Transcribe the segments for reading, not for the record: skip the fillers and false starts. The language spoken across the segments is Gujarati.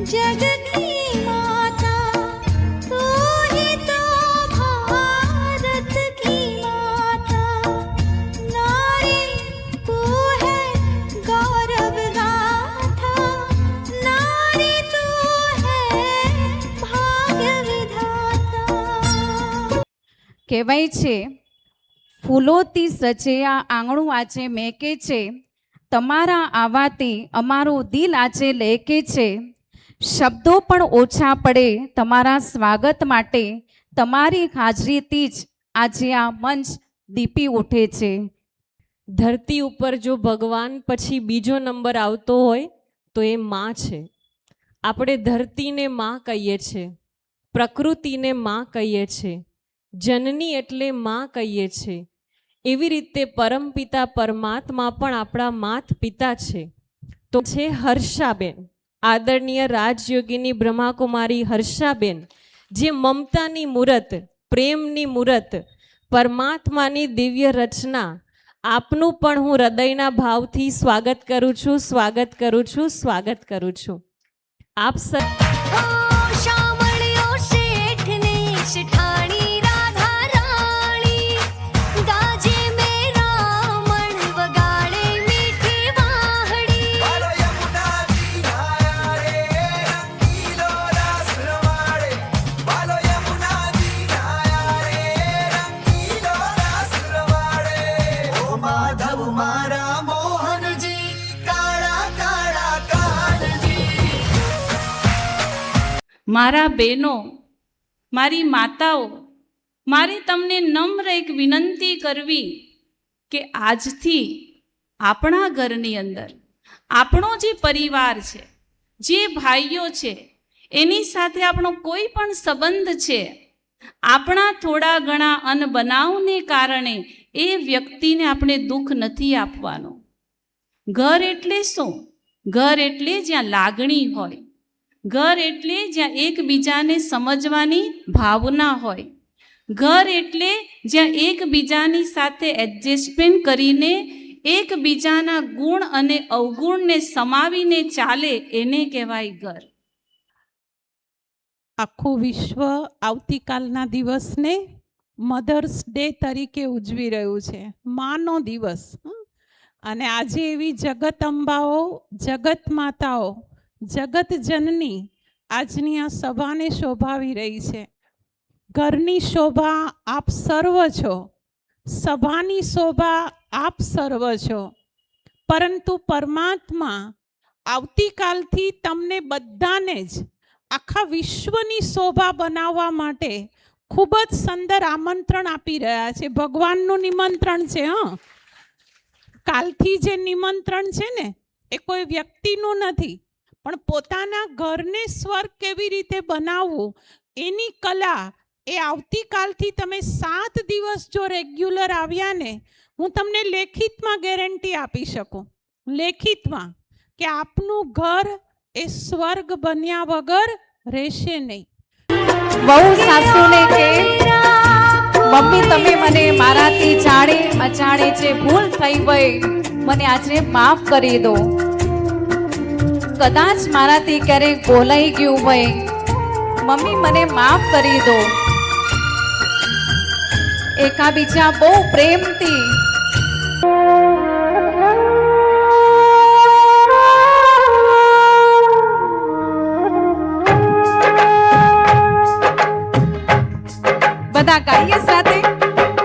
जग की माता तू ही तो भारत की माता, नारी तू है गौरव गाथा, नारी तू है भाग्य विधाता। કહેવાય છે ફૂલોથી સજેયા આંગણું આજે મેકે છે, તમારા આવાથી અમારું દિલ આજે લેકે છે, શબ્દો પણ ઓછા પડે તમારા સ્વાગત માટે, તમારી હાજરીથી જ આજે આ મંચ દીપી ઉઠે છે। ધરતી ઉપર જો ભગવાન પછી બીજો નંબર આવતો હોય તો એ માં છે। આપણે ધરતીને માં કહીએ છીએ, પ્રકૃતિને માં કહીએ છીએ, જનની એટલે માં કહીએ છીએ। એવી રીતે પરમપિતા પરમાત્મા પણ આપણા માત પિતા છે। તો છે હર્ષાબેન, આદરણીય રાજયોગીની બ્રહ્માકુમારી હર્ષાબેન, જે મમતાની મૂરત, પ્રેમની મૂરત, પરમાત્માની દિવ્ય રચના। આપનું પણ હું હૃદયના ભાવથી સ્વાગત કરું છું, સ્વાગત કરું છું, સ્વાગત કરું છું। આપ મારા બહેનો, મારી માતાઓ, મારે તમને નમ્ર એક વિનંતી કરવી કે આજથી આપણા ઘરની અંદર આપણો જે પરિવાર છે, જે ભાઈઓ છે, એની સાથે આપણો કોઈ પણ સંબંધ છે, આપણા થોડા ઘણા અનબનાવને કારણે એ વ્યક્તિને આપણે દુઃખ નથી આપવાનું। ઘર એટલે શું? ઘર એટલે જ્યાં લાગણી હોય, ઘર એટલે જ્યાં એકબીજાને સમજવાની ભાવના હોય, ઘર એટલે જ્યાં એકબીજાની સાથે એડજસ્ટમેન્ટ કરીને એકબીજાના ગુણ અને અવગુણને સમાવીને ચાલે, એને કહેવાય ઘર। આખું વિશ્વ આવતીકાલના દિવસને મધર્સ ડે તરીકે ઉજવી રહ્યું છે, માનો દિવસ। અને આજે એવી જગત અંબાઓ, જગત માતાઓ, જગત જનની આજની આ સભાને શોભાવી રહી છે। ઘરની શોભા આપ સર્વ છો, સભાની શોભા આપ સર્વ છો, પરંતુ પરમાત્મા આવતીકાલથી તમને બધાને જ આખા વિશ્વની શોભા બનાવવા માટે ખૂબ જ સુંદર આમંત્રણ આપી રહ્યા છે। ભગવાનનું નિમંત્રણ છે। કાલથી જે નિમંત્રણ છે ને એ કોઈ વ્યક્તિનું નથી, પણ પોતાના ઘરને સ્વર્ગ કેવી રીતે બનાવવું એની કલા એ આવતીકાલથી તમે 7 દિવસ જો રેગ્યુલર આવ્યા ને, હું તમને લેખિતમાં ગેરંટી આપી શકું, લેખિતમાં, કે આપનું ઘર એ સ્વર્ગ બન્યા વગર રહેશે નહીં। બહુ સાસુને કે મમ્મી તમે મને મારાથી જાણે અજાણે જે ભૂલ થઈ હોય મને આજે માફ કરી દો। કદાચ મારાથી ક્યારેક બોલાઈ ગયું હોય, મમ્મી મને માફ કરી દો। એકાબીજા બહુ પ્રેમથી બધા ગાઈએ સાથે।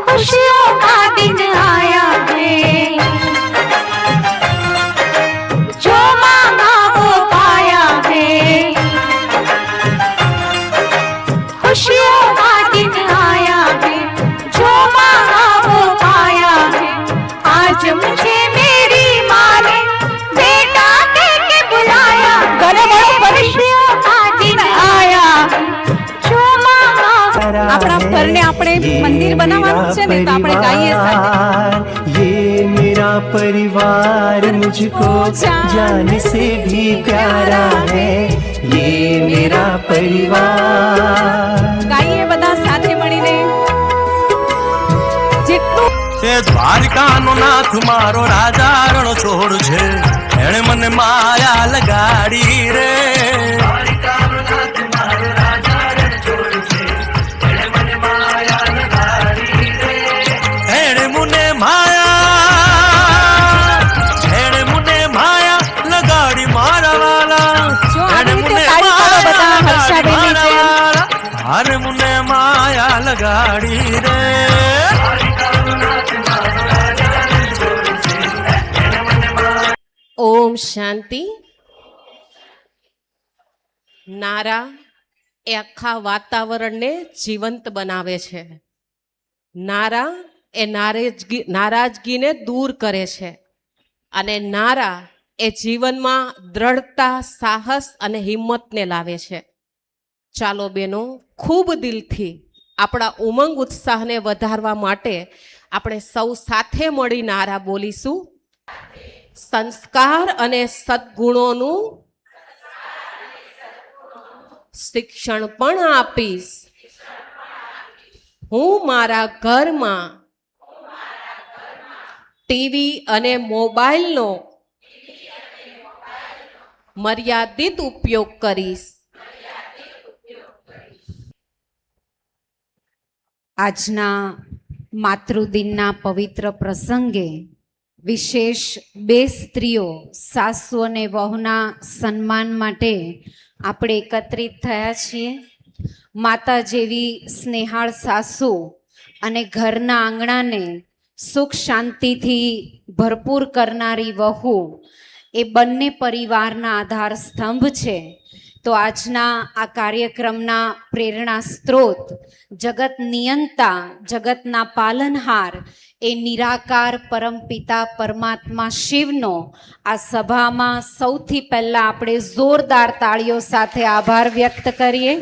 खुशियों का दिन आया है, जो मांगा वो पाया है, खुशियों का दिन आया है, जो मांगा वो पाया है। आज मुझे मेरी माँ ने बेटा कह के बुलाया, खुशियों का दिन आया है, जो मांगा। આપણા ઘરને આપણે મંદિર બનાવવાનું છે ને, તો આપણે ગાઈએ સાથે। ये मेरा परिवार मुझको जान से भी प्यारा है, ये मेरा परिवार। ગાઈએ બધા સાથે મળીને જેટલું તે દ્વારકાનો નાથ મારો રાજા રણછોડ છે, એણે મને માયા લગાડી રે। अरे मुने माया लगाड़ी रे ઓમ શાંતિ. નારા એ આખા વાતાવરણને જીવંત બનાવે છે. નારા એ નારાજગીને દૂર કરે છે અને નારા એ જીવનમાં દ્રઢતા, સાહસ અને હિંમતને લાવે છે. ચાલો બેનો, ખૂબ દિલથી આપણા ઉમંગ ઉત્સાહને વધારવા માટે આપણે સૌ સાથે મળી નારા બોલીશું. સંસ્કાર અને સદ્ગુણોનું શિક્ષણ પણ આપીશ. હું મારા ઘરમાં ટીવી અને મોબાઈલનો મર્યાદિત ઉપયોગ કરીશ. આજના માતૃદિનના પવિત્ર પ્રસંગે વિશેષ બે સ્ત્રીઓ, સાસુ અને વહુના સન્માન માટે આપણે એકત્રિત થયા છીએ. માતા જેવી સ્નેહાળ સાસુ અને ઘરના આંગણાને સુખ શાંતિથી ભરપૂર કરનારી વહુ એ બંને પરિવારના આધાર સ્તંભ છે. તો આજના આ કાર્યક્રમના પ્રેરણા સ્ત્રોત, જગત નિયંતા, જગતના પાલનહાર એ નિરાકાર પરમપિતા પરમાત્મા શિવનો આ સભામાં સૌથી પહેલા આપણે જોરદાર તાળીઓ સાથે આભાર વ્યક્ત કરીએ.